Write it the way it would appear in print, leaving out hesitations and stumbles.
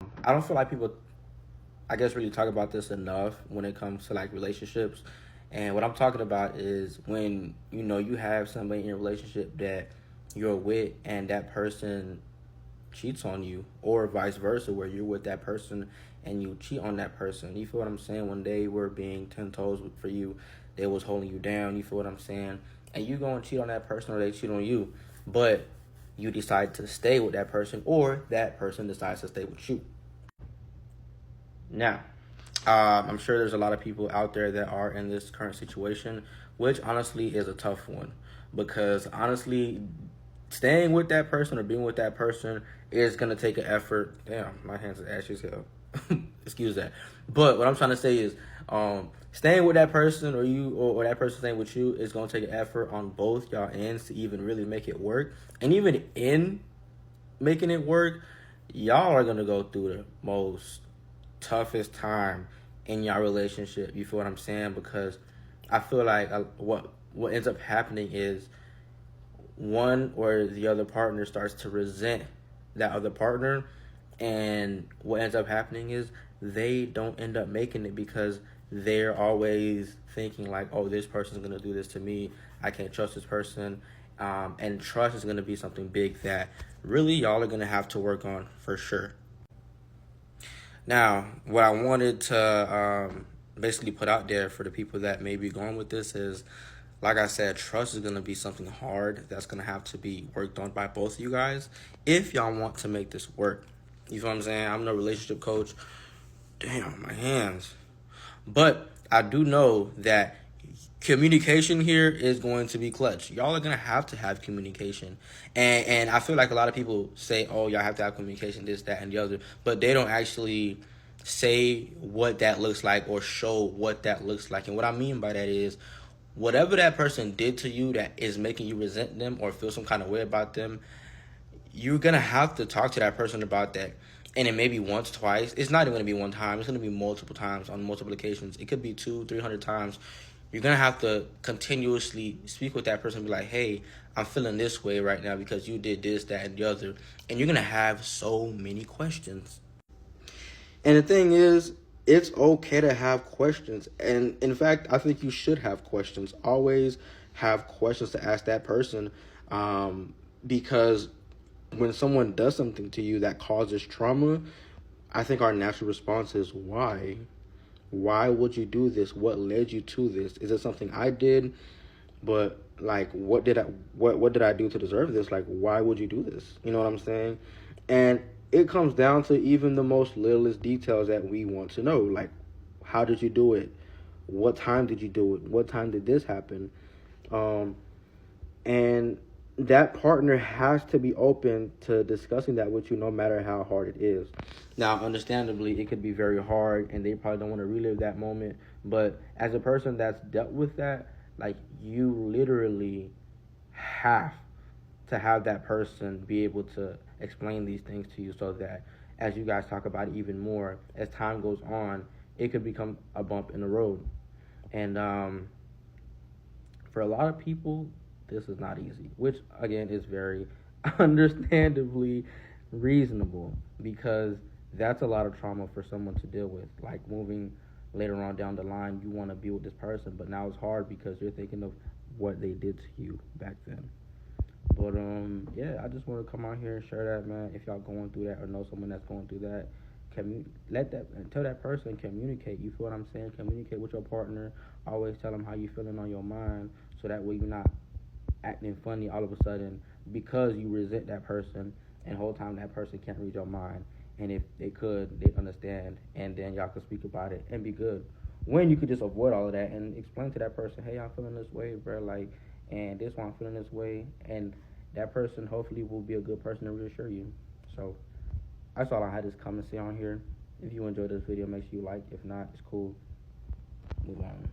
I don't feel like people, I guess, really talk about this enough when it comes to like relationships. And what I'm talking about is when you have somebody in your relationship that you're with, and that person cheats on you, or vice versa, where you're with that person and you cheat on that person. You feel what I'm saying? When they were being 10 toes for you, they was holding you down. You feel what I'm saying? And you go and cheat on that person, or they cheat on you, but you decide to stay with that person, or that person decides to stay with you. Now, I'm sure there's a lot of people out there that are in this current situation, which honestly is a tough one, because honestly, staying with that person or being with that person is gonna take an effort. Damn, my hands are ashy as hell. Excuse that. But what I'm trying to say is, staying with that person, or that person staying with you, is gonna take an effort on both y'all ends to even really make it work. And even in making it work, y'all are gonna go through the most toughest time in your relationship. You feel what I'm saying? Because I feel like what ends up happening is one or the other partner starts to resent that other partner, and what ends up happening is they don't end up making it, because they're always thinking like, oh, this person's gonna do this to me, I can't trust this person. And trust is gonna be something big that really y'all are gonna have to work on for sure. Now, what I wanted to basically put out there for the people that may be going with this is, like I said, trust is going to be something hard that's going to have to be worked on by both of you guys if y'all want to make this work. You feel what I'm saying? I'm no relationship coach. Damn, my hands. But I do know that communication here is going to be clutch. Y'all are gonna have to have communication, and I feel like a lot of people say, "Oh, y'all have to have communication, this, that, and the other," but they don't actually say what that looks like or show what that looks like. And what I mean by that is, whatever that person did to you that is making you resent them or feel some kind of way about them, you're gonna have to talk to that person about that. And it may be once, twice. It's not even gonna be one time. It's gonna be multiple times on multiple occasions. It could be 200, 300 times. You're gonna have to continuously speak with that person and be like, hey, I'm feeling this way right now because you did this, that, and the other. And you're gonna have so many questions. And the thing is, it's okay to have questions. And in fact, I think you should have questions. Always have questions to ask that person, because when someone does something to you that causes trauma, I think our natural response is why? Why would you do this? What led you to this? Is it something I did? But like, what did I do to deserve this? Like, why would you do this? You know what I'm saying? And it comes down to even the most littlest details that we want to know. Like, how did you do it? What time did you do it? What time did this happen? Um, and that partner has to be open to discussing that with you, no matter how hard it is. Now, understandably, it could be very hard and they probably don't want to relive that moment, but as a person that's dealt with that, like, you literally have to have that person be able to explain these things to you, so that as you guys talk about it even more, as time goes on, it could become a bump in the road. And for a lot of people, this is not easy, which again is very understandably reasonable, because that's a lot of trauma for someone to deal with. Like, moving later on down the line, you want to be with this person, but now it's hard because you're thinking of what they did to you back then. But yeah, I just want to come out here and share that, man. If y'all going through that or know someone that's going through that, let that tell that person, communicate. You feel what I'm saying? Communicate with your partner. Always tell them how you feeling on your mind, so that way you're not acting funny all of a sudden because you resent that person, and the whole time that person can't read your mind. And if they could, they understand, and then y'all could speak about it and be good. When you could just avoid all of that and explain to that person, hey, I'm feeling this way, bro, like, and this one I'm feeling this way, and that person hopefully will be a good person to reassure you. So that's all I had to come and say on here. If you enjoyed this video, make sure you like. If not, it's cool. Move on.